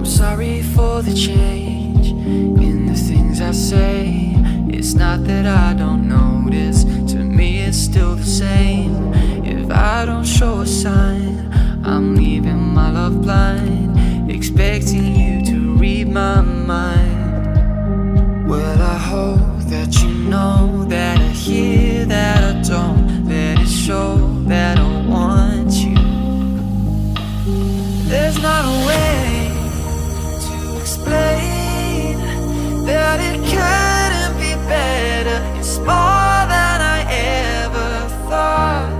I'm sorry for the change in the things I say. It's not that I don't notice, to me it's still the same. If I don't show a sign, I'm leaving my love blind, expecting you to read my mind. Well, I hope that you know that I hear that I don't let it show that I want you. There's not a way to explain that it couldn't be better. It's more than I ever thought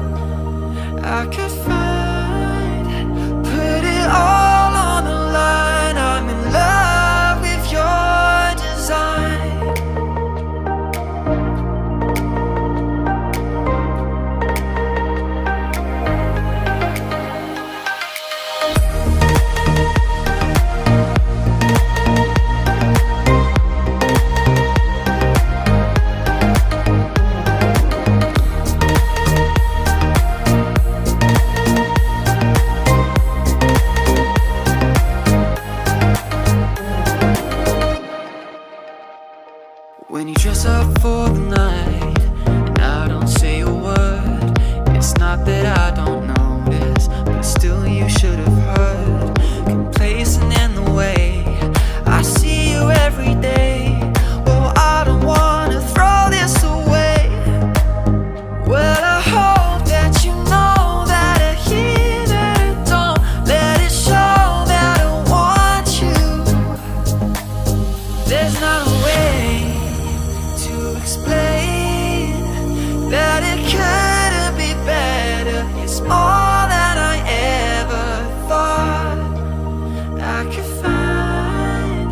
I could find. Put it all on the line. I'm in love with your design. When you dress up for the night and I don't say a word, it's not that I don't notice, but still you should have heard. Complacent in the way I see you every day. Oh, I don't wanna throw this away. Well, I hope that you know that I hear that I don't let it show that I want you. There's not a way to explain that it couldn't be better. It's more than I ever thought I could find.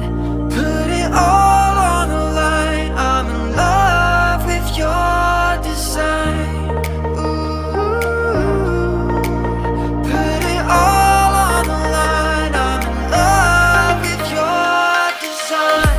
Put it all on the line. I'm in love with your design. Ooh, put it all on the line. I'm in love with your design.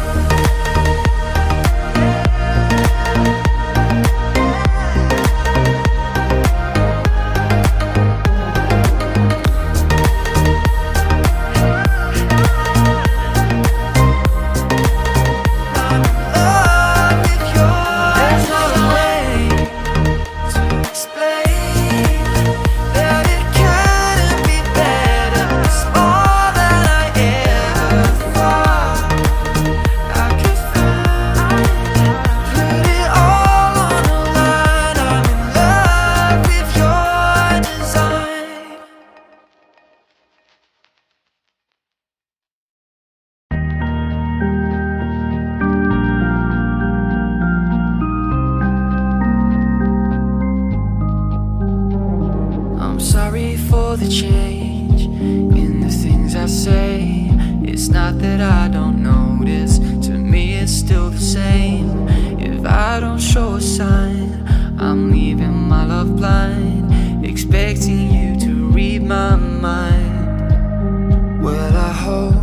I'm sorry for the change in the things I say. It's not that I don't notice, to me it's still the same. If I don't show a sign, I'm leaving my love blind, expecting you to read my mind. Well, I hope